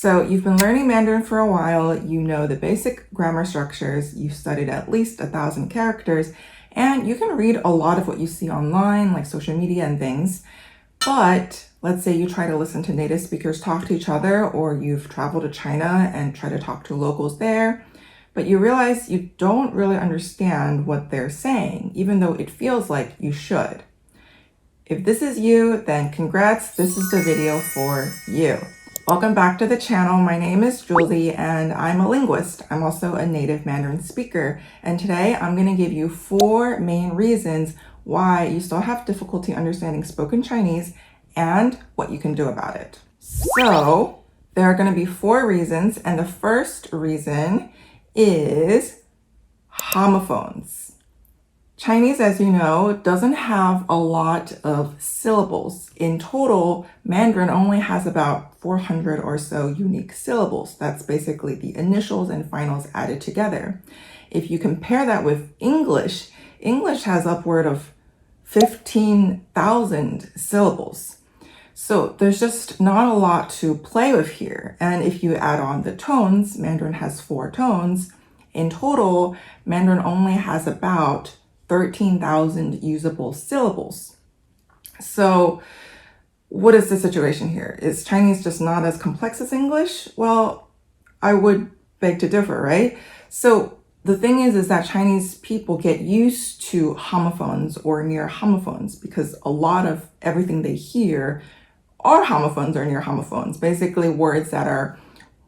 So you've been learning Mandarin for a while, you know the basic grammar structures, you've studied at least 1,000 characters, and you can read a lot of what you see online, like social media and things. But let's say you try to listen to native speakers talk to each other, or you've traveled to China and try to talk to locals there, but you realize you don't really understand what they're saying, even though it feels like you should. If this is you, then congrats, this is the video for you. Welcome back to the channel. My name is Julie and I'm a linguist. I'm also a native Mandarin speaker. And today I'm going to give you 4 main reasons why you still have difficulty understanding spoken Chinese and what you can do about it. So there are going to be 4 reasons. And the first reason is homophones. Chinese, as you know, doesn't have a lot of syllables. In total, Mandarin only has about 400 or so unique syllables. That's basically the initials and finals added together. If you compare that with English, English has upward of 15,000 syllables. So there's just not a lot to play with here. And if you add on the tones, Mandarin has 4 tones. In total, Mandarin only has about 13,000 usable syllables. So what is the situation here? Is Chinese just not as complex as English? Well, I would beg to differ, right? So the thing is that Chinese people get used to homophones or near homophones because a lot of everything they hear are homophones or near homophones, basically words that are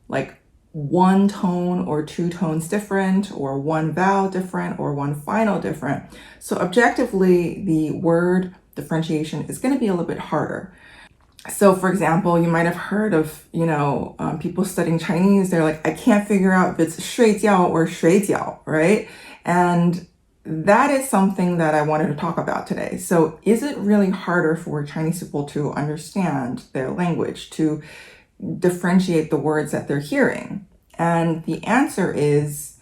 like 1 tone or 2 tones different, or 1 vowel different, or 1 final different. So objectively, the word differentiation is going to be a little bit harder. So for example, you might have heard of, people studying Chinese, they're like, I can't figure out if it's 睡觉 or 水饺, right? And that is something that I wanted to talk about today. So is it really harder for Chinese people to understand their language, to differentiate the words that they're hearing? And the answer is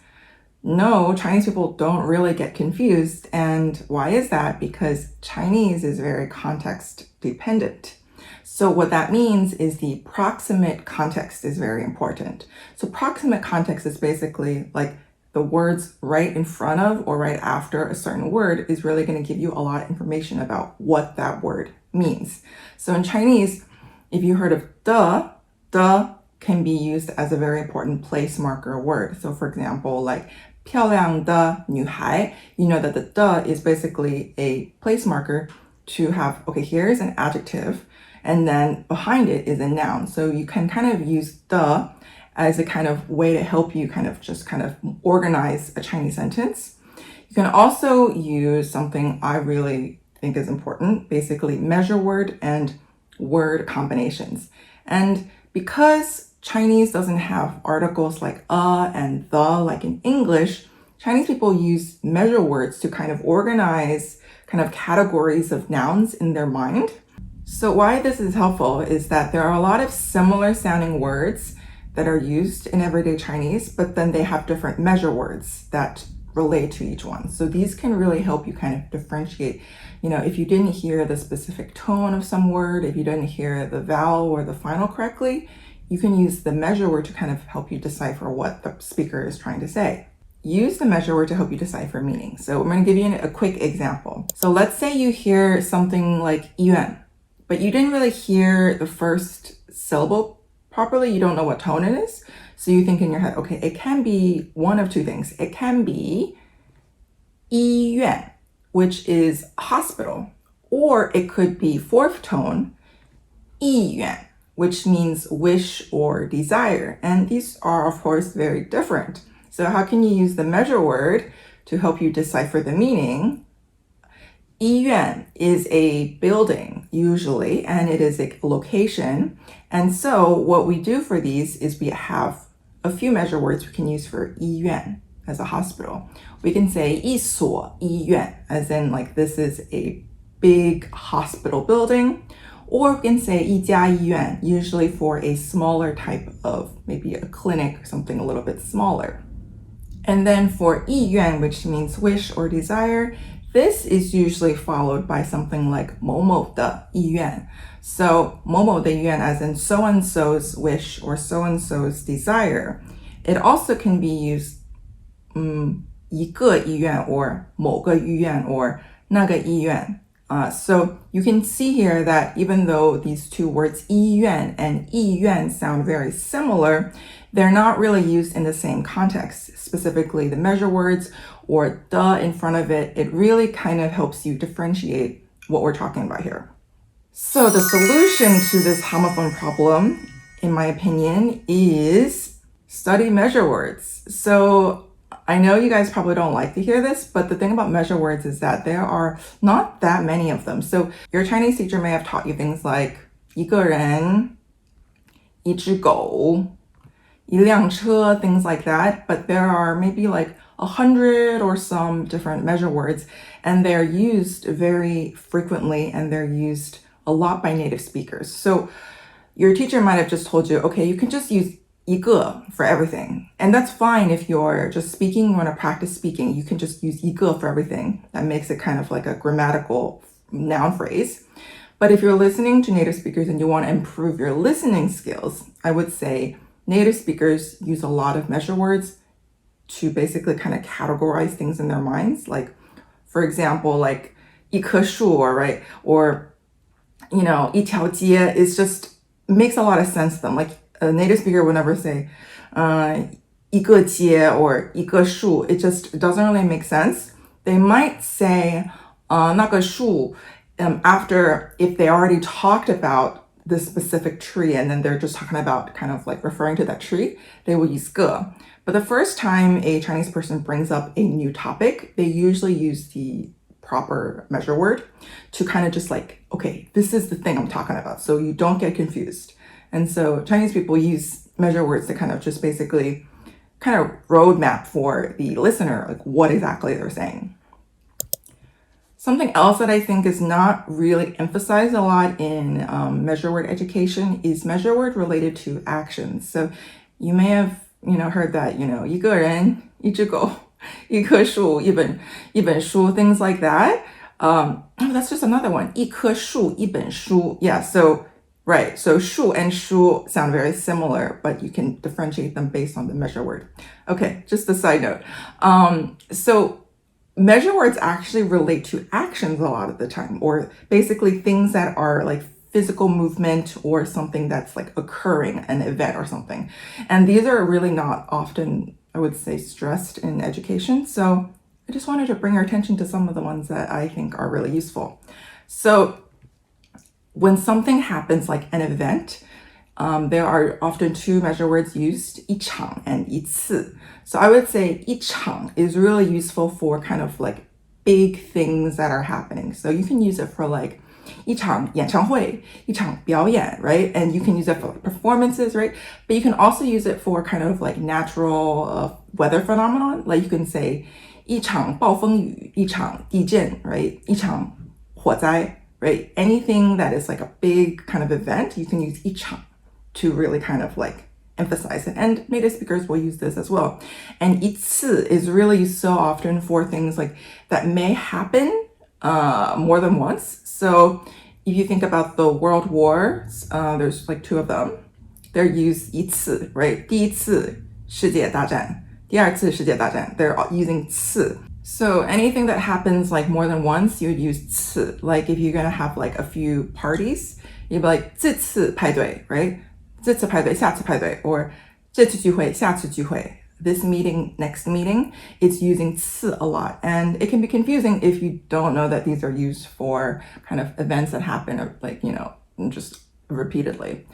no, Chinese people don't really get confused. And why is that? Because Chinese is very context dependent. So what that means is the proximate context is very important. So proximate context is basically like the words right in front of or right after a certain word is really going to give you a lot of information about what that word means. So in Chinese, if you heard of the can be used as a very important place marker word. So for example, like 漂亮的女孩, you know that the de is basically a place marker to have, okay, here's an adjective, and then behind it is a noun. So you can kind of use the as a kind of way to help you kind of organize a Chinese sentence. You can also use something I really think is important, basically measure word and word combinations. And because Chinese doesn't have articles like and the like in English, Chinese people use measure words to kind of organize kind of categories of nouns in their mind. So why this is helpful is that there are a lot of similar sounding words that are used in everyday Chinese, but then they have different measure words that relate to each one. So these can really help you kind of differentiate, if you didn't hear the specific tone of some word, if you didn't hear the vowel or the final correctly, you can use the measure word to kind of help you decipher what the speaker is trying to say. Use the measure word to help you decipher meaning. So I'm going to give you a quick example. So let's say you hear something like yuan, but you didn't really hear the first syllable properly. You don't know what tone it is. So you think in your head, okay, it can be one of 2 things. It can be 医院, which is hospital, or it could be 4th tone, 意愿, which means wish or desire. And these are, of course, very different. So how can you use the measure word to help you decipher the meaning? 医院 is a building, usually, and it is a location. And so what we do for these is we have a few measure words we can use for 医院 as a hospital. We can say 一所医院, as in like this is a big hospital building. Or we can say 一家医院, usually for a smaller type of maybe a clinic or something a little bit smaller. And then for 意愿, which means wish or desire, this is usually followed by something like 某某的意愿. So 某某的意愿 as in so-and-so's wish or so-and-so's desire. It also can be used 一个意愿 or 某个意愿 or 那个意愿. So you can see here that even though these two words 意愿 and 意愿 sound very similar, they're not really used in the same context, specifically the measure words or the in front of it. It really kind of helps you differentiate what we're talking about here. So the solution to this homophone problem, in my opinion, is study measure words. So I know you guys probably don't like to hear this, but the thing about measure words is that there are not that many of them. So your Chinese teacher may have taught you things like 一个人,一只狗,一辆车, things like that, but there are maybe like 100 or some different measure words, and they're used very frequently and they're used a lot by native speakers. So your teacher might have just told you, okay, you can just use 一个 for everything. And that's fine if you're just speaking, you want to practice speaking, you can just use 一个 for everything. That makes it kind of like a grammatical noun phrase. But if you're listening to native speakers and you want to improve your listening skills, I would say native speakers use a lot of measure words to basically kind of categorize things in their minds. Like, for example, like 一棵树, right? Or, you know, 一条街 is just makes a lot of sense to them. Like a native speaker would never say 一个街 or 一棵树. It just doesn't really make sense. They might say 那个树 after if they already talked about the specific tree and then they're just talking about kind of like referring to that tree, they will use 个. But the first time a Chinese person brings up a new topic, they usually use the proper measure word to kind of just like, okay, this is the thing I'm talking about, so you don't get confused. And so Chinese people use measure words to kind of just basically kind of roadmap for the listener, like what exactly they're saying. Something else that I think is not really emphasized a lot in measure word education is measure word related to actions. So you may have, heard that, 一个人,一只狗,一棵树,一本书, things like that. That's just another one. 一棵树,一本书. Yeah, so right. So 树 and 书 sound very similar, but you can differentiate them based on the measure word. Okay, just a side note. So measure words actually relate to actions a lot of the time, or basically things that are like physical movement or something that's like occurring, an event or something. And these are really not often, I would say, stressed in education. So I just wanted to bring your attention to some of the ones that I think are really useful. So when something happens like an event, there are often two measure words used, 一场 and 一次. So I would say 一场 is really useful for kind of like big things that are happening. So you can use it for like 一场演唱会, 一场表演, right? And you can use it for like performances, right? But you can also use it for kind of like natural weather phenomenon. Like you can say 一场暴风雨, 一场地震, right? 一场火灾, right? Anything that is like a big kind of event, you can use 一场 to really kind of like emphasize it. And native speakers will use this as well. And 一次 is really used so often for things like that may happen more than once. So if you think about the world wars, there's like two of them. They're used 一次, right? 第一次世界大战, 第二次世界大战. They're using 次. So anything that happens like more than once, you would use 次. Like if you're gonna have like a few parties, you'd be like 这次派对, right? 这次派对, 下次派对, or 这次聚会, 下次聚会. This meeting, next meeting, it's using 次 a lot. And it can be confusing if you don't know that these are used for kind of events that happen like, just repeatedly.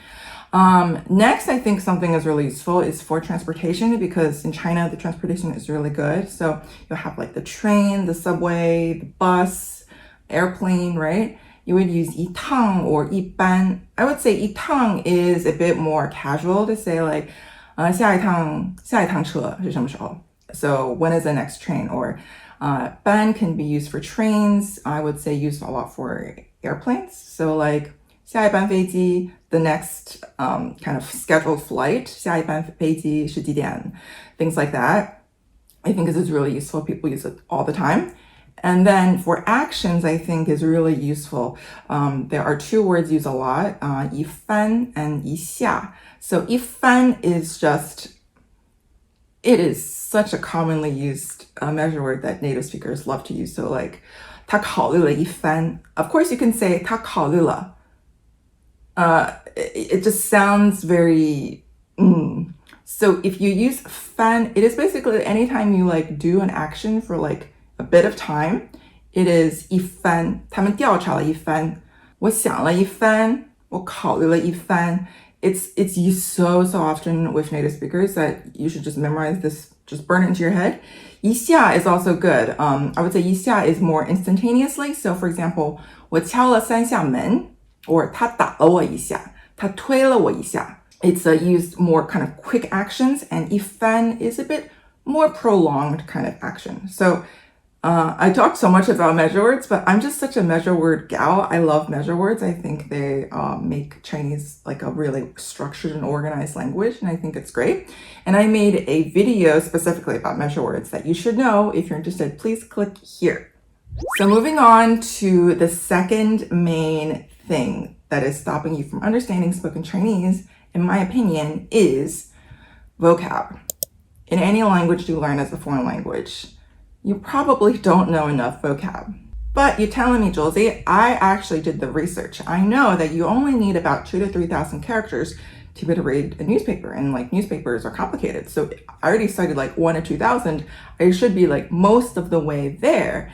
Next, I think something is really useful is for transportation, because in China, the transportation is really good. So you'll have like the train, the subway, the bus, airplane, right? You would use 一趟 or 一班. I would say 一趟 is a bit more casual to say like, 下一趟车是什么时候? So when is the next train? Or 班 can be used for trains. I would say used a lot for airplanes. So like 下一班飞机, the next kind of scheduled flight, 下一班飞机是几点? Things like that. I think this is really useful. People use it all the time. And then for actions, I think is really useful. There are two words used a lot, 一翻 and 一下. So 一翻 is just, it is such a commonly used measure word that native speakers love to use. So like, 他考虑了一番. Of course, you can say 他考虑了. It just sounds very. So if you use 翻, it is basically anytime you like do an action for like a bit of time, it is 一番. 他们调查了一番. 我想了一番. 我考虑了一番. It's used so often with native speakers that you should just memorize this, just burn it into your head. 一下 is also good. I would say 一下 is more instantaneously. So for example, 我敲了三下门, or 他打了我一下, 他推了我一下. It's used more kind of quick actions, and 一番 is a bit more prolonged kind of action. So I talk so much about measure words, but I'm just such a measure word gal. I love measure words. I think they make Chinese like a really structured and organized language, and I think it's great. And I made a video specifically about measure words that you should know. If you're interested, please click here. So moving on to the second main thing that is stopping you from understanding spoken Chinese, in my opinion, is vocab. In any language you learn as a foreign language, you probably don't know enough vocab. But you're telling me, Josie, I actually did the research. I know that you only need about 2,000 to 3,000 characters to be able to read a newspaper, and like newspapers are complicated. So I already studied like 1,000 to 2,000. I should be like most of the way there.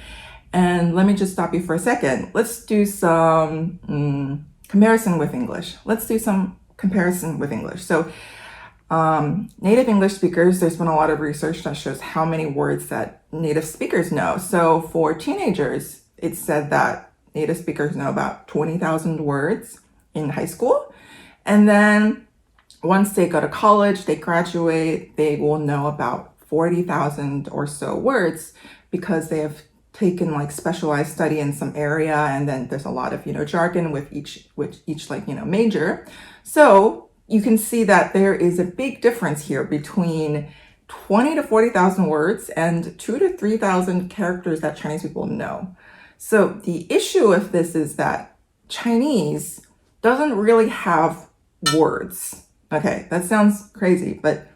And let me just stop you for a second. Let's do some comparison with English. So native English speakers, there's been a lot of research that shows how many words that native speakers know. So for teenagers, it's said that native speakers know about 20,000 words in high school. And then once they go to college, they graduate, they will know about 40,000 or so words because they have taken like specialized study in some area, and then there's a lot of jargon with each like major. So you can see that there is a big difference here between 20 to 40,000 words and 2,000 to 3,000 characters that Chinese people know. So the issue with this is that Chinese doesn't really have words. Okay, that sounds crazy, but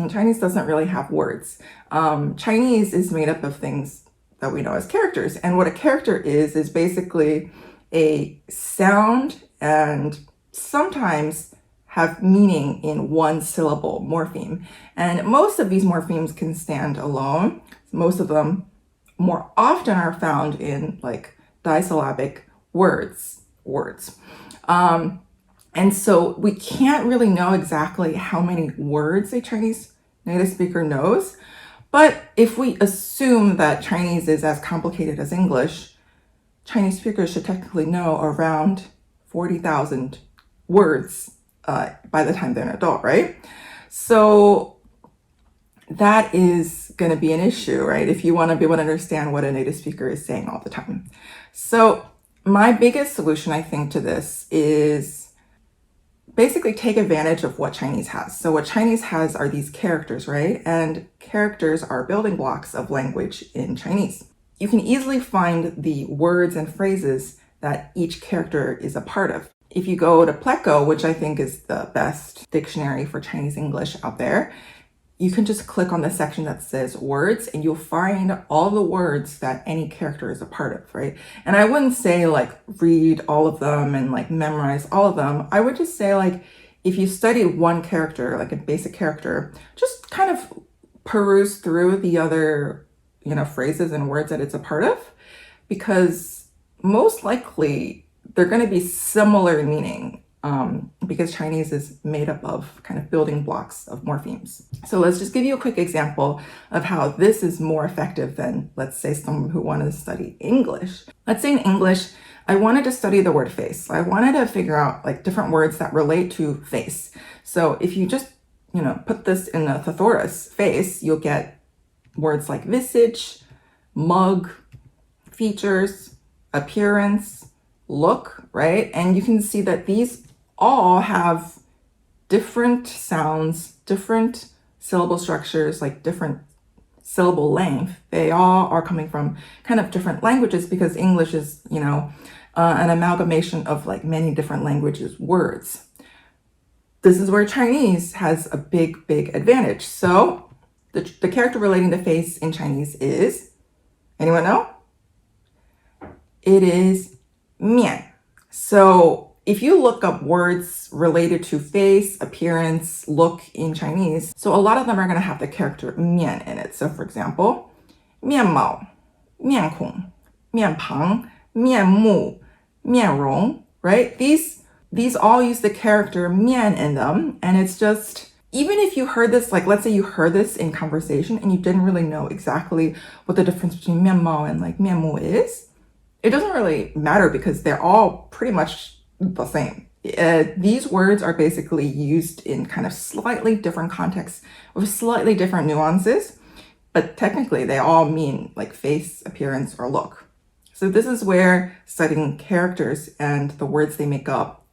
Chinese doesn't really have words. Chinese is made up of things that we know as characters. And what a character is basically a sound and sometimes have meaning in one syllable morpheme. And most of these morphemes can stand alone. Most of them more often are found in like disyllabic words. And so we can't really know exactly how many words a Chinese native speaker knows. But if we assume that Chinese is as complicated as English, Chinese speakers should technically know around 40,000 words by the time they're an adult, right? So that is going to be an issue, right? If you want to be able to understand what a native speaker is saying all the time. So my biggest solution, I think, to this is basically take advantage of what Chinese has. So what Chinese has are these characters, right? And characters are building blocks of language in Chinese. You can easily find the words and phrases that each character is a part of. If you go to Pleco, which I think is the best dictionary for Chinese English out there, you can just click on the section that says words and you'll find all the words that any character is a part of, right? And I wouldn't say like read all of them and like memorize all of them. I would just say like, if you studied one character, like a basic character, just kind of peruse through the other, phrases and words that it's a part of, because most likely they're going to be similar meaning. Because Chinese is made up of kind of building blocks of morphemes. So let's just give you a quick example of how this is more effective than, let's say, someone who wanted to study English. Let's say in English, I wanted to study the word face. I wanted to figure out like different words that relate to face. So if you just, put this in a thesaurus, face, you'll get words like visage, mug, features, appearance, look, right? And you can see that these all have different sounds, different syllable structures, like different syllable length. They all are coming from kind of different languages because English is, an amalgamation of like many different languages, words. This is where Chinese has a big, big advantage. So the character relating to face in Chinese is, anyone know? It is mian. So if you look up words related to face, appearance, look in Chinese, so a lot of them are going to have the character mian in it. So for example, 面貌, 面孔, 面庞, 面目, 面容, right? These all use the character mian in them, and it's just, even if you heard this, like let's say you heard this in conversation and you didn't really know exactly what the difference between 面貌 and like 面目is, it doesn't really matter because they're all pretty much the same. These words are basically used in kind of slightly different contexts with slightly different nuances, but technically they all mean like face, appearance, or look. So this is where studying characters and the words they make up,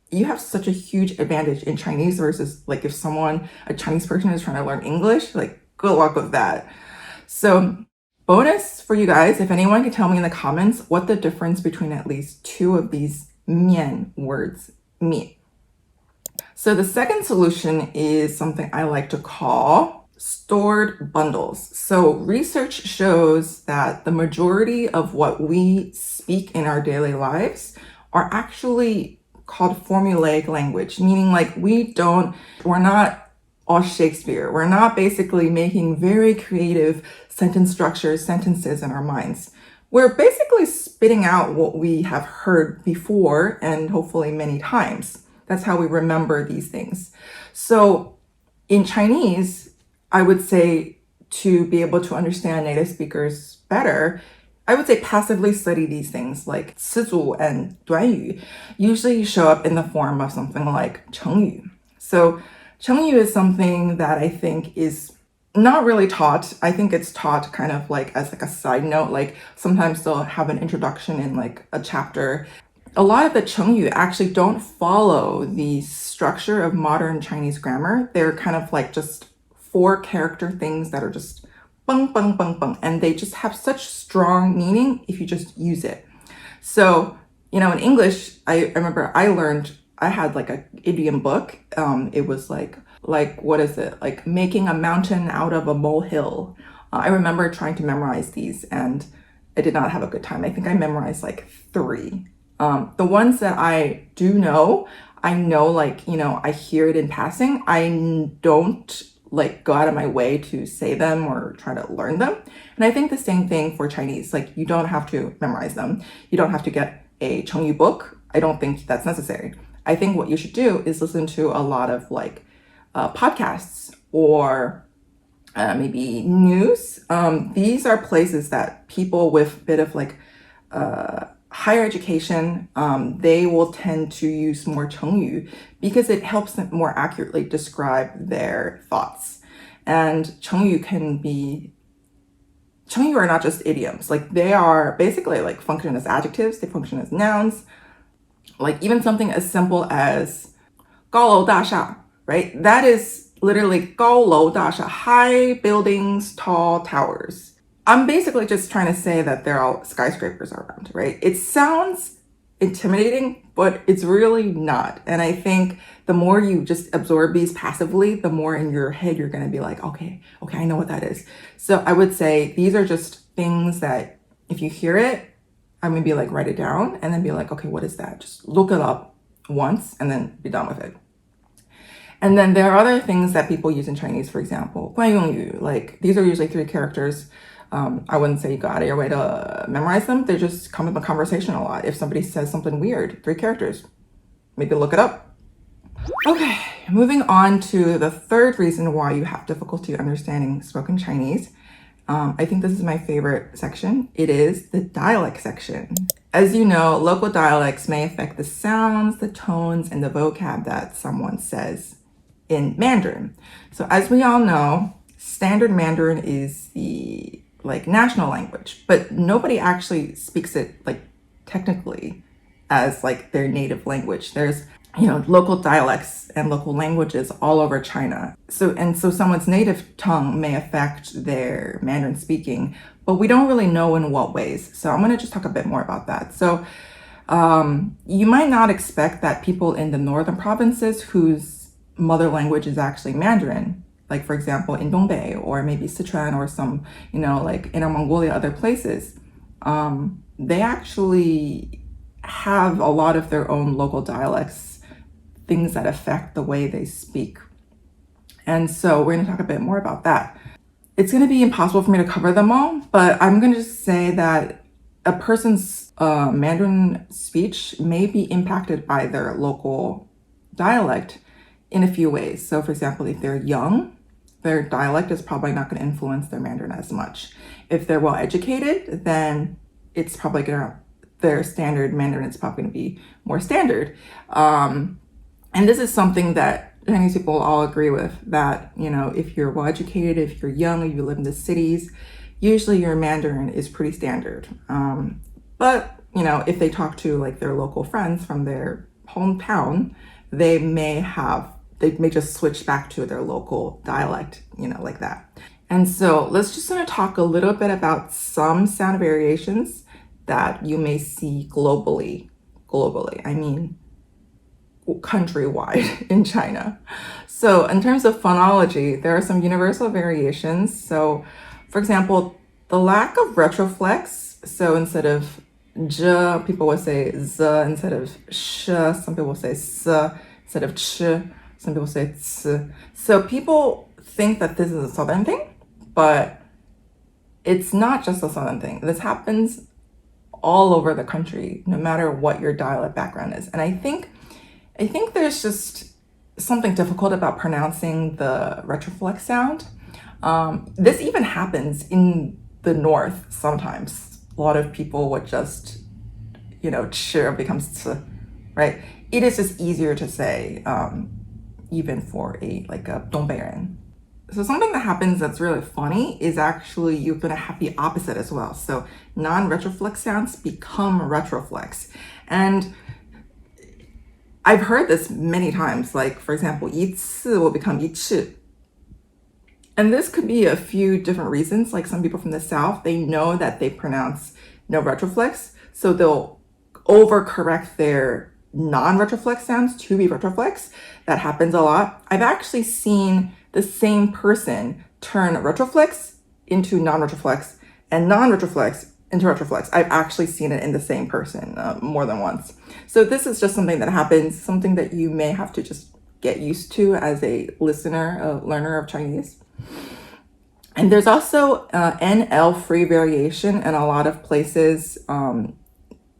you have such a huge advantage in Chinese versus like if a Chinese person is trying to learn English, like good luck with that. So bonus for you guys, if anyone can tell me in the comments what the difference between at least two of these mian words mean. So the second solution is something I like to call stored bundles. So research shows that the majority of what we speak in our daily lives are actually called formulaic language, meaning like we're not all Shakespeare. We're not basically making very creative sentence structures, sentences in our minds. We're basically spitting out what we have heard before and hopefully many times. That's how we remember these things. So in Chinese, I would say to be able to understand native speakers better, I would say passively study these things like 词组 and 短语 usually show up in the form of something like 成语. So 成语 is something that I think is not really taught. I think it's taught kind of like as like a side note, like sometimes they'll have an introduction in like a chapter. A lot of the 成语 actually don't follow the structure of modern Chinese grammar. They're kind of like just 4 character things that are just bung, bung, bung, bung. And they just have such strong meaning if you just use it. So, in English, I remember I had like an idiom book. It was like, what is it? Like making a mountain out of a molehill. I remember trying to memorize these and I did not have a good time. I think I memorized like 3. The ones that I do know, I know like, I hear it in passing. I don't like go out of my way to say them or try to learn them. And I think the same thing for Chinese. Like you don't have to memorize them. You don't have to get a 成语 book. I don't think that's necessary. I think what you should do is listen to a lot of like podcasts or maybe news. These are places that people with a bit of like higher education, they will tend to use more 成语 because it helps them more accurately describe their thoughts. And 成语are not just idioms. Like they are basically like function as adjectives. They function as nouns. Like even something as simple as 高楼大厦, right? That is literally 高楼大厦, high buildings, tall towers. I'm basically just trying to say that there are skyscrapers around, right? It sounds intimidating, but it's really not. And I think the more you just absorb these passively, the more in your head you're going to be like, okay, I know what that is. So I would say these are just things that if you hear it, I'm going to be like, write it down and then be like, okay, what is that? Just look it up once and then be done with it. And then there are other things that people use in Chinese, for example, 惯用语, like these are usually 3 characters. I wouldn't say you go out of your way to memorize them. They just come up in conversation a lot. If somebody says something weird, 3 characters, maybe look it up. Okay, moving on to the third reason why you have difficulty understanding spoken Chinese. I think this is my favorite section. It is the dialect section. As you know, local dialects may affect the sounds, the tones, and the vocab that someone says in Mandarin. So as we all know, standard Mandarin is the like national language, but nobody actually speaks it like technically as like their native language. There's local dialects and local languages all over China. So someone's native tongue may affect their Mandarin speaking, but we don't really know in what ways. So I'm going to just talk a bit more about that. So you might not expect that people in the northern provinces whose mother language is actually Mandarin, like for example in Dongbei or maybe Sichuan or some, like Inner Mongolia, other places, they actually have a lot of their own local dialects, things that affect the way they speak. And so we're going to talk a bit more about that. It's going to be impossible for me to cover them all, but I'm going to just say that a person's Mandarin speech may be impacted by their local dialect in a few ways. So for example, if they're young, their dialect is probably not going to influence their Mandarin as much. If they're well educated, then it's probably their standard Mandarin is probably going to be more standard. And this is something that Chinese people all agree with, that, if you're well educated, if you're young, if you live in the cities, usually your Mandarin is pretty standard. But, if they talk to like their local friends from their hometown, they may just switch back to their local dialect, like that. And so let's just sort of talk a little bit about some sound variations that you may see globally. I mean, countrywide in China. So in terms of phonology, there are some universal variations. So for example, the lack of retroflex. So instead of j, people would say z. Instead of sh, some people say s. Instead of ch, some people say ts. So people think that this is a southern thing, but it's not just a southern thing. This happens all over the country, no matter what your dialect background is. And I think there's just something difficult about pronouncing the retroflex sound. This even happens in the north sometimes. A lot of people would just, ch becomes t, right? It is just easier to say, even for a Dongbeiren. So something that happens that's really funny is actually you're going to have the opposite as well. So non-retroflex sounds become retroflex. And I've heard this many times, like for example, 一次 will become 一次. And this could be a few different reasons. Like some people from the South, they know that they pronounce no retroflex, so they'll overcorrect their non-retroflex sounds to be retroflex. That happens a lot. I've actually seen the same person turn retroflex into non-retroflex and non-retroflex into retroflex. I've actually seen it in the same person more than once. So this is just something that happens, something that you may have to just get used to as a listener, a learner of Chinese. And there's also NL-free variation in a lot of places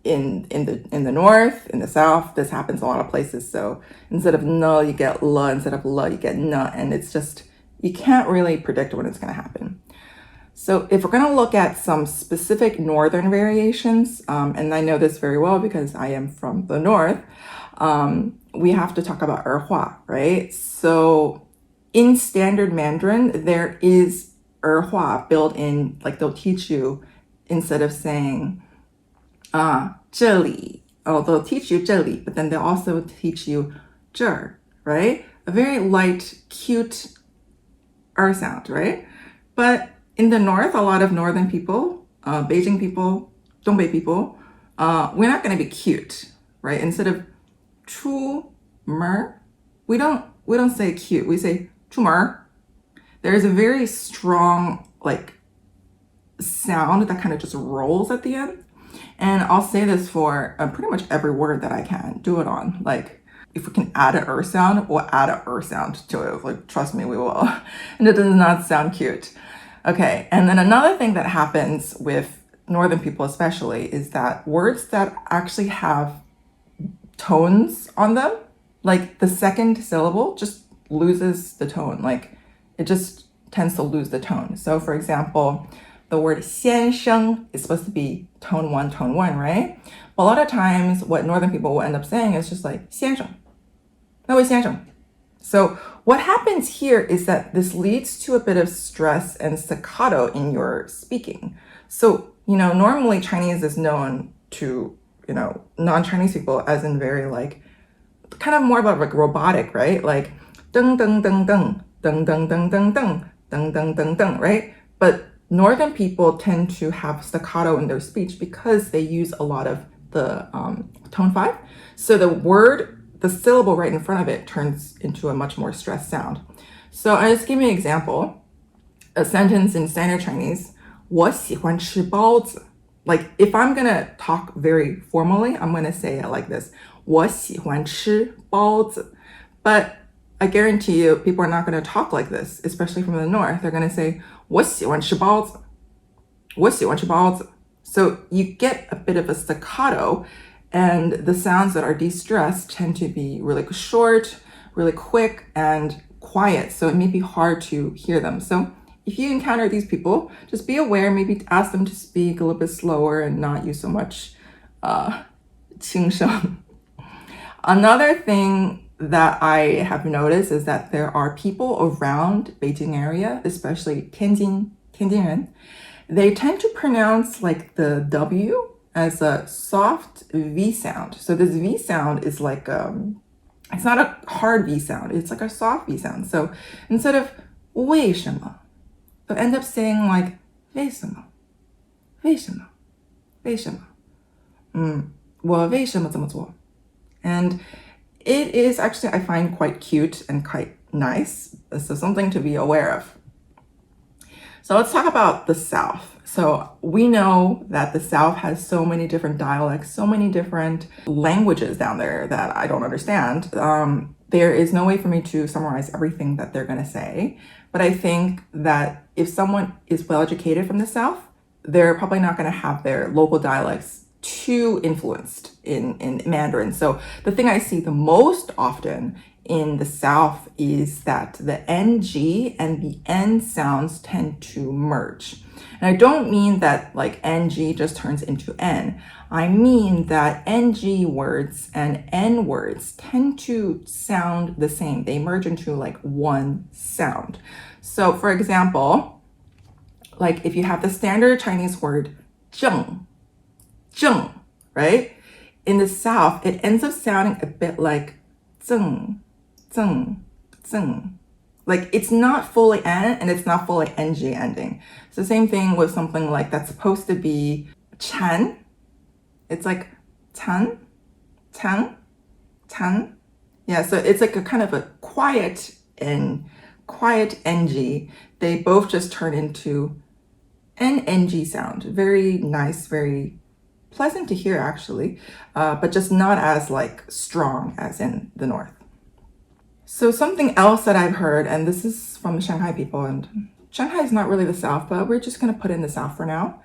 in the north, in the south. This happens a lot of places. So instead of no, you get l. Instead of l, you get n. And it's just, you can't really predict when it's going to happen. So if we're going to look at some specific northern variations, and I know this very well because I am from the north, we have to talk about erhua, right? So in standard Mandarin, there is erhua built in, like they'll teach you, instead of saying 这里, they'll teach you 这里, but then they'll also teach you 这儿, right? A very light, cute sound, right? But in the north, a lot of northern people, Beijing people, Dongbei people, we're not going to be cute, right? Instead of 出门, we don't say cute. We say 出门. There's a very strong sound that kind of just rolls at the end. And I'll say this for pretty much every word that I can do it on. Like, if we can add an sound, we'll add an sound to it. Like, trust me, we will. And it does not sound cute. Okay, and then another thing that happens with northern people especially is that words that actually have tones on them, like the second syllable just loses the tone. Like, it just tends to lose the tone. So for example, the word 先生 is supposed to be tone 1, right? But a lot of times what northern people will end up saying is just like 先生. No, it's 先生. So what happens here is that this leads to a bit of stress and staccato in your speaking. So, normally Chinese is known to, non-Chinese people as in very kind of more about like robotic, right? Like ding ding ding ding ding ding ding ding ding ding ding ding ding, right? But northern people tend to have staccato in their speech because they use a lot of the tone 5. So the syllable right in front of it turns into a much more stressed sound. So I just give you an example. A sentence in standard Chinese, 我喜欢吃包子. Like if I'm gonna talk very formally, I'm gonna say it like this, 我喜欢吃包子. But I guarantee you, people are not gonna talk like this, especially from the north. They're gonna say, 我喜欢吃包子. 我喜欢吃包子. So you get a bit of a staccato, and the sounds that are de-stressed tend to be really short, really quick, and quiet. So it may be hard to hear them. So if you encounter these people, just be aware, maybe ask them to speak a little bit slower and not use so much 轻声. Another thing that I have noticed is that there are people around Beijing area, especially Tianjin, they tend to pronounce like the W as a soft V sound. So this V sound is like, it's not a hard V sound, it's like a soft V sound. So instead of 为什么, they'll end up saying like 为什么,为什么,为什么, 我为什么这么做? And it is actually, I find, quite cute and quite nice. So something to be aware of. So let's talk about the South. So we know that the South has so many different dialects, so many different languages down there that I don't understand. There is no way for me to summarize everything that they're going to say. But I think that if someone is well educated from the South, they're probably not going to have their local dialects too influenced in Mandarin. So the thing I see the most often in the South is that the NG and the N sounds tend to merge. And I don't mean that like NG just turns into N. I mean that NG words and N words tend to sound the same. They merge into like one sound. So for example, like if you have the standard Chinese word 正, right? In the South, it ends up sounding a bit like 正. Like it's not fully N and it's not fully NG ending. It's the same thing with something like that's supposed to be Chan. It's like Tan. Yeah, so it's like a kind of a quiet NG. They both just turn into an NG sound. Very nice, very pleasant to hear actually, but just not as like strong as in the North. So something else that I've heard, and this is from the Shanghai people, and Shanghai is not really the South, but we're just going to put in the South for now.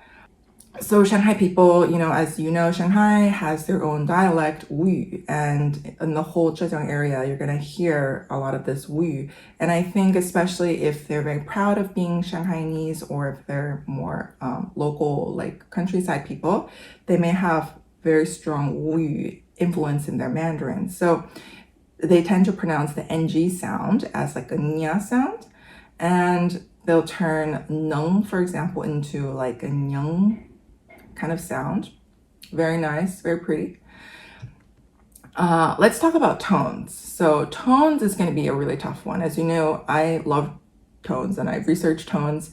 So Shanghai people, as you know, Shanghai has their own dialect, Wu, and in the whole Zhejiang area, you're going to hear a lot of this Wu. And I think especially if they're very proud of being Shanghainese or if they're more local, like countryside people, they may have very strong Wu influence in their Mandarin. So they tend to pronounce the NG sound as like a nya sound, and they'll turn nung, for example, into like a nyung kind of sound. Very nice, very pretty. Let's talk about tones. So tones is going to be a really tough one. As you know, I love tones and I've researched tones,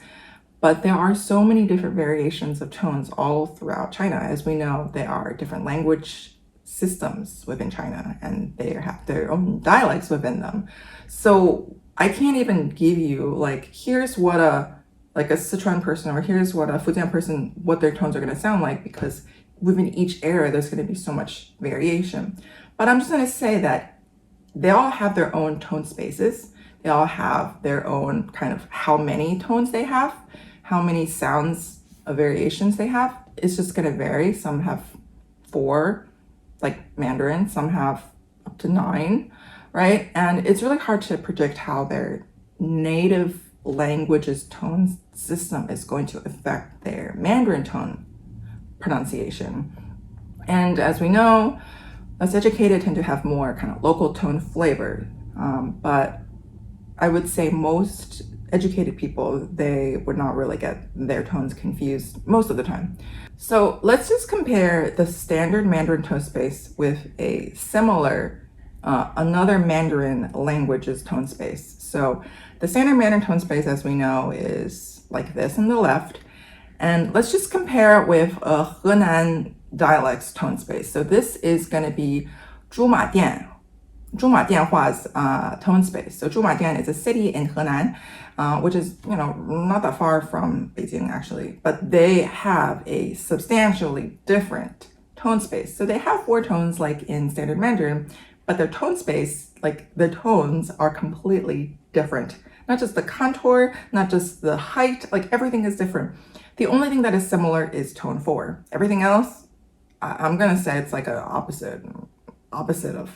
but there are so many different variations of tones all throughout China. As we know, there are different language systems within China and they have their own dialects within them. So I can't even give you like, here's what a Sichuan person or here's what a Fujian person, what their tones are going to sound like, because within each area, there's going to be so much variation. But I'm just going to say that they all have their own tone spaces. They all have their own kind of how many tones they have, how many sounds of variations they have. It's just going to vary. Some have 4, like Mandarin, some have up to 9, right? And it's really hard to predict how their native language's tone system is going to affect their Mandarin tone pronunciation. And as we know, less educated tend to have more kind of local tone flavor. But I would say most educated people, they would not really get their tones confused most of the time. So let's just compare the standard Mandarin tone space with a similar another Mandarin language's tone space. So the standard Mandarin tone space, as we know, is like this on the left. And let's just compare it with a Henan dialect's tone space. So this is going to be 驻马店. 驻马店Hua's tone space. So 驻马店is a city in Henan, which is, not that far from Beijing actually, but they have a substantially different tone space. So they have 4 tones like in standard Mandarin, but their tone space, like the tones are completely different. Not just the contour, not just the height, like everything is different. The only thing that is similar is tone 4. Everything else, I'm gonna say it's like an opposite of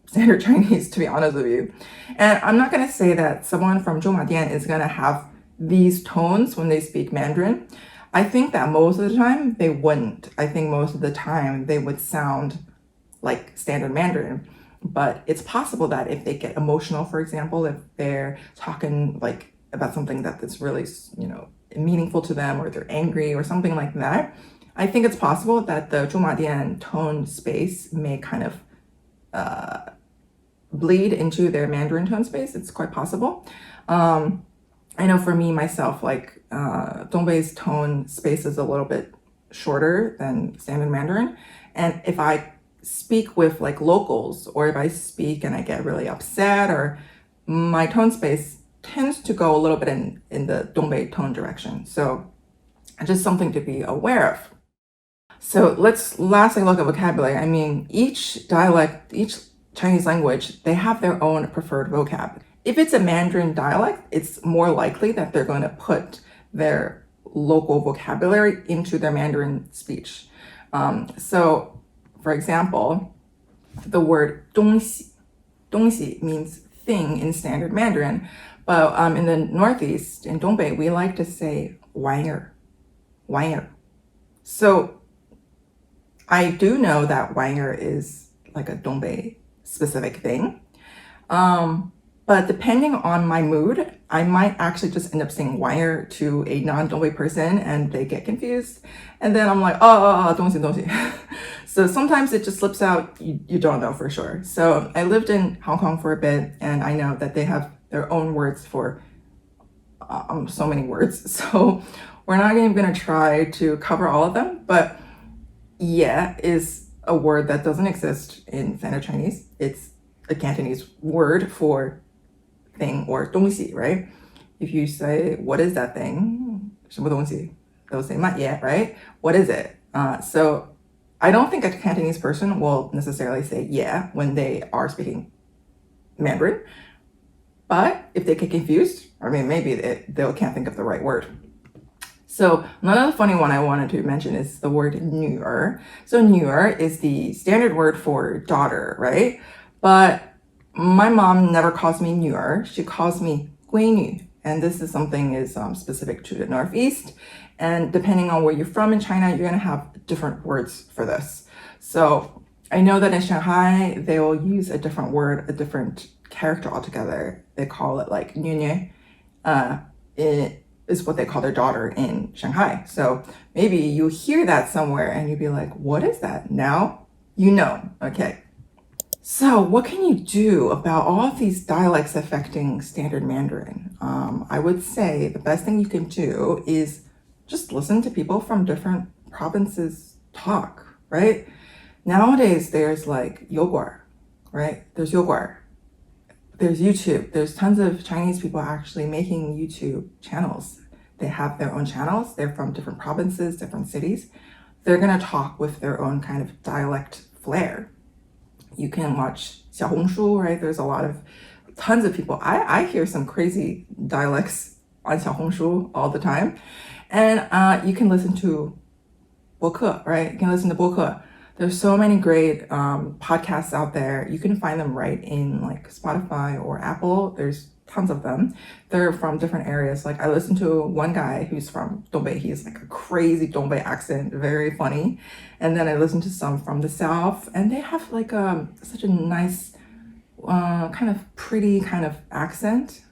standard Chinese, to be honest with you. And I'm not gonna say that someone from Zhoumadian is gonna have these tones when they speak Mandarin. I think that most of the time they wouldn't. I think most of the time they would sound like standard Mandarin. But it's possible that if they get emotional, for example, if they're talking like about something that's really, meaningful to them, or they're angry or something like that, I think it's possible that the Zhoumadian tone space may kind of bleed into their Mandarin tone space. It's quite possible. I know for me, myself, like Dongbei's tone space is a little bit shorter than standard Mandarin. And if I speak with like locals, or if I speak and I get really upset, or my tone space tends to go a little bit in the Dongbei tone direction. So just something to be aware of. So let's lastly look at vocabulary. I mean, each dialect, each Chinese language, they have their own preferred vocab. If it's a Mandarin dialect, it's more likely that they're going to put their local vocabulary into their Mandarin speech. So for example, the word 东西 means thing in standard Mandarin, but in the Northeast, in Dongbei, we like to say 玩意儿. So I do know that 玩意儿 is like a Dongbei specific thing. But depending on my mood, I might actually just end up saying 玩意儿 to a non-Dongbei person and they get confused. And then I'm like, oh, 东西. So sometimes it just slips out, you don't know for sure. So I lived in Hong Kong for a bit, and I know that they have their own words for so many words. So we're not even gonna try to cover all of them, but yeah is a word that doesn't exist in standard Chinese. It's a Cantonese word for thing or 东西, right? If you say, what is that thing? 什么东西? They'll say, 乜嘢, right? What is it? So I don't think a Cantonese person will necessarily say yeah when they are speaking Mandarin. But if they get confused, I mean, maybe they can't think of the right word. So another funny one I wanted to mention is the word 女儿. So 女儿 is the standard word for daughter, right? But my mom never calls me 女儿. She calls me 闺女. And this is something is specific to the Northeast. And depending on where you're from in China, you're going to have different words for this. So I know that in Shanghai, they will use a different word, a different character altogether. They call it like 女女. It is what they call their daughter in Shanghai. So maybe you hear that somewhere and you'd be like, what is that? Now you know. Okay. So what can you do about all of these dialects affecting standard Mandarin? I would say the best thing you can do is just listen to people from different provinces talk, right? Nowadays, there's like 油管, right? There's 油管. There's YouTube. There's tons of Chinese people actually making YouTube channels. They have their own channels. They're from different provinces, different cities. They're going to talk with their own kind of dialect flair. You can watch 小红书, right? There's tons of people. I hear some crazy dialects on 小红书all the time. And you can listen to 播客, right? You can listen to 播客. There's so many great podcasts out there. You can find them right in like Spotify or Apple. There's tons of them. They're from different areas. Like I listened to one guy who's from Dongbei. He has like a crazy Dongbei accent, very funny. And then I listened to some from the South, and they have like such a nice, kind of pretty kind of accent.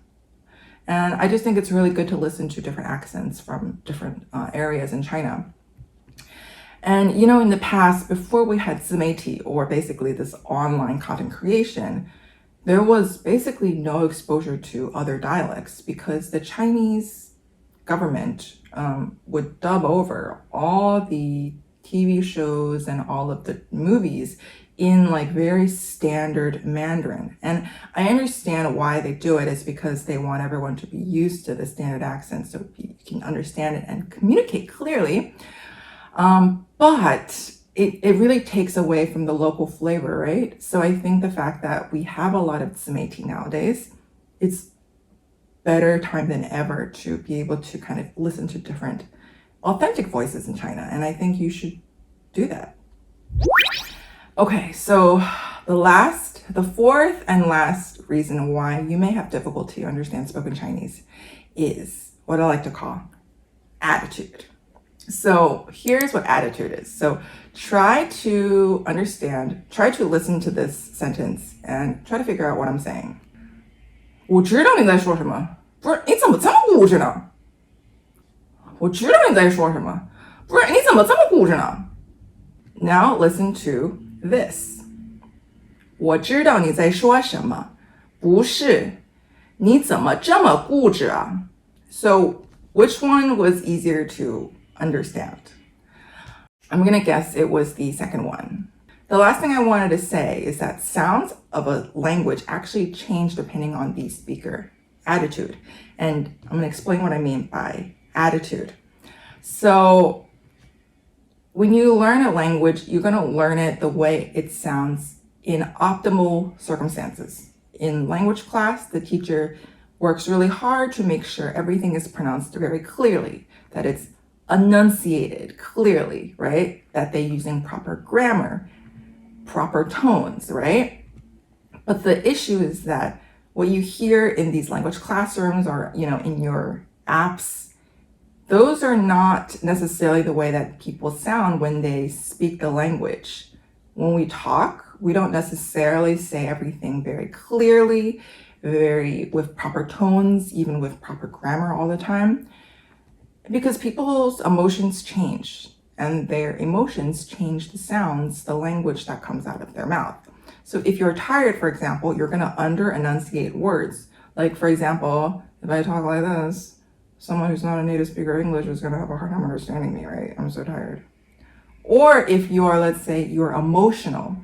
And I just think it's really good to listen to different accents from different areas in China. And in the past, before we had 自媒体, or basically this online content creation, there was basically no exposure to other dialects because the Chinese government would dub over all the TV shows and all of the movies in like very standard Mandarin. And I understand why they do it is because they want everyone to be used to the standard accent so you can understand it and communicate clearly. But it really takes away from the local flavor, right? So I think the fact that we have a lot of 自媒体 nowadays, it's better time than ever to be able to kind of listen to different authentic voices in China. And I think you should do that. Okay, so the fourth and last reason why you may have difficulty understand spoken Chinese is what I like to call attitude. So here's what attitude is. So try to listen to this sentence and try to figure out what I'm saying. 我知道你在说什么，不是你怎么这么固执呢？我知道你在说什么，不是你怎么这么固执呢？ Now listen to this. 我知道你在说什么，不是你怎么这么固执啊？ So which one was easier to understand? I'm gonna guess it was the second one. The last thing I wanted to say is that sounds of a language actually change depending on the speaker attitude. And I'm gonna explain what I mean by attitude. So when you learn a language, you're gonna learn it the way it sounds in optimal circumstances. In language class, the teacher works really hard to make sure everything is pronounced very clearly, that it's enunciated clearly, right? That they're using proper grammar, proper tones, right? But the issue is that what you hear in these language classrooms or, in your apps, those are not necessarily the way that people sound when they speak the language. When we talk, we don't necessarily say everything very clearly, with proper tones, even with proper grammar all the time, because people's emotions change and their emotions change the sounds, the language that comes out of their mouth. So if you're tired, for example, you're going to under enunciate words. Like, for example, if I talk like this, someone who's not a native speaker of English is going to have a hard time understanding me, right? I'm so tired. Or if you are, let's say, you're emotional.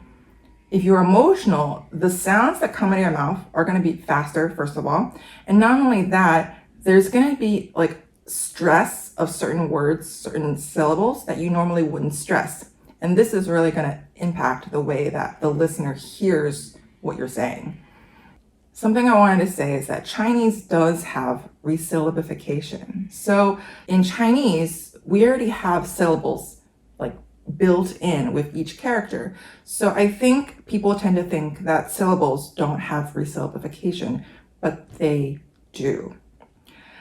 If you're emotional, the sounds that come out of your mouth are going to be faster, first of all. And not only that, there's going to be like stress of certain words, certain syllables that you normally wouldn't stress. And this is really going to impact the way that the listener hears what you're saying. Something I wanted to say is that Chinese does have resyllabification. So in Chinese, we already have syllables like built in with each character. So I think people tend to think that syllables don't have resyllabification, but they do.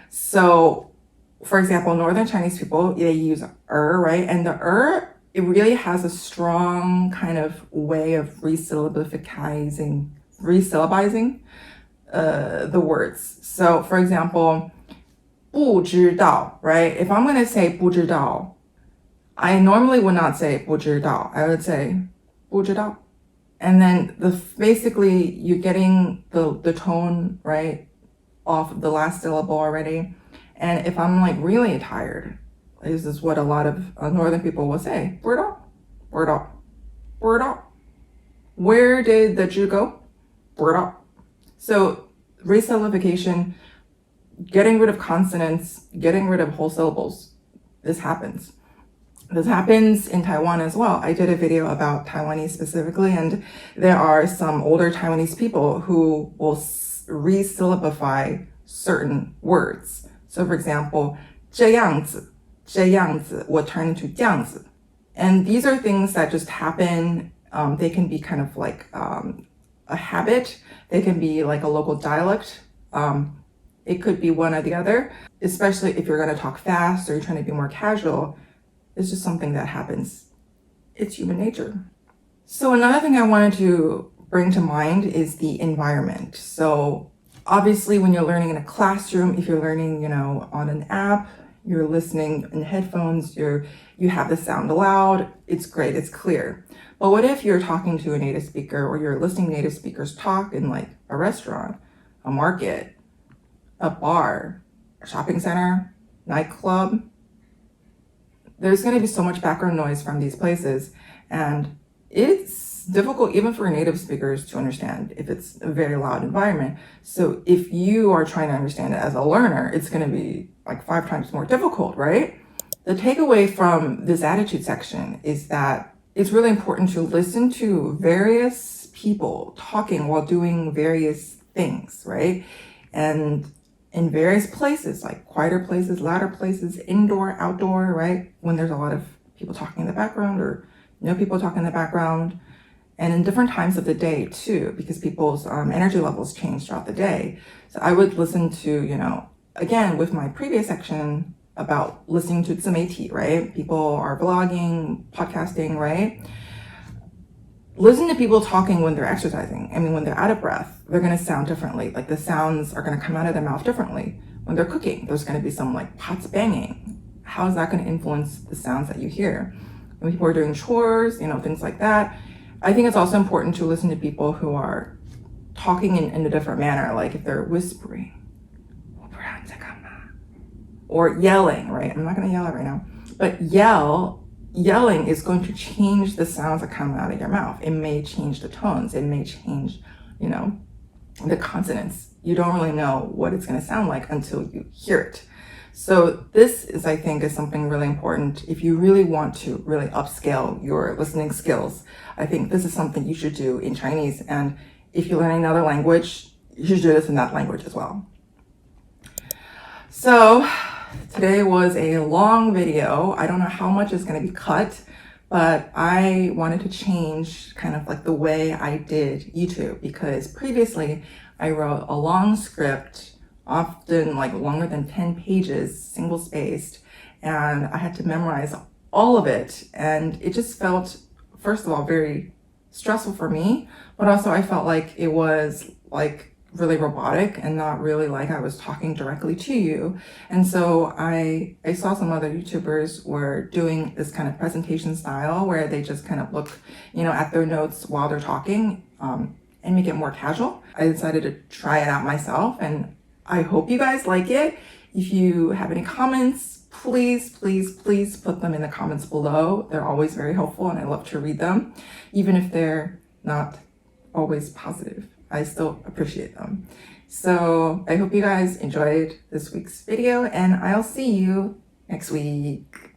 So for example, Northern Chinese people, they use right? And the it really has a strong kind of way of resyllabizing the words. So for example, 不知道, right? If I'm going to say 不知道, I normally would not say 不知道. I would say 不知道. And then basically you're getting the tone, right, off of the last syllable already. And if I'm like really tired, this is what a lot of Northern people will say. 不知道, 不知道, 不知道. Where did the Jew go? 不知道. So resyllabification, getting rid of consonants, getting rid of whole syllables, this happens. This happens in Taiwan as well. I did a video about Taiwanese specifically, and there are some older Taiwanese people who will resyllabify certain words. So for example, 这样子will turn into 这样子. And these are things that just happen. They can be kind of like a habit. They can be like a local dialect. It could be one or the other, especially if you're going to talk fast or you're trying to be more casual. It's just something that happens. It's human nature. So another thing I wanted to bring to mind is the environment. So obviously when you're learning in a classroom, if you're learning, on an app, you're listening in headphones, you have the sound loud, it's great, it's clear. But what if you're talking to a native speaker, or you're listening to native speakers talk in like a restaurant, a market, a bar, a shopping center, nightclub? There's going to be so much background noise from these places, and it's difficult even for native speakers to understand if it's a very loud environment. So if you are trying to understand it as a learner, it's going to be like 5 times more difficult, right? The takeaway from this attitude section is that it's really important to listen to various people talking while doing various things, right? And in various places, like quieter places, louder places, indoor, outdoor, right? When there's a lot of people talking in the background or no people talking in the background, and in different times of the day too, because people's energy levels change throughout the day. So I would listen to, again, with my previous section about listening to some AT, right? People are vlogging, podcasting, right? Listen to people talking when they're exercising. I mean, when they're out of breath, they're going to sound differently. Like the sounds are going to come out of their mouth differently. When they're cooking, there's going to be some like pots banging. How is that going to influence the sounds that you hear? When people are doing chores, things like that. I think it's also important to listen to people who are talking in a different manner. Like if they're whispering or yelling, right? I'm not going to yell it right now, but yelling is going to change the sounds that come out of your mouth. It may change the tones. It may change, the consonants. You don't really know what it's going to sound like until you hear it. So this is, I think, is something really important. If you really want to really upscale your listening skills, I think this is something you should do in Chinese. And if you're learning another language, you should do this in that language as well. So today was a long video. I don't know how much is going to be cut, but I wanted to change kind of like the way I did YouTube, because previously I wrote a long script, often like longer than 10 pages, single spaced, and I had to memorize all of it. And it just felt, first of all, very stressful for me, but also I felt like it was like really robotic and not really like I was talking directly to you. And so I saw some other YouTubers were doing this kind of presentation style where they just kind of look, at their notes while they're talking, and make it more casual. I decided to try it out myself, and I hope you guys like it. If you have any comments, please put them in the comments below. They're always very helpful and I love to read them, even if they're not always positive. I still appreciate them. So I hope you guys enjoyed this week's video, and I'll see you next week.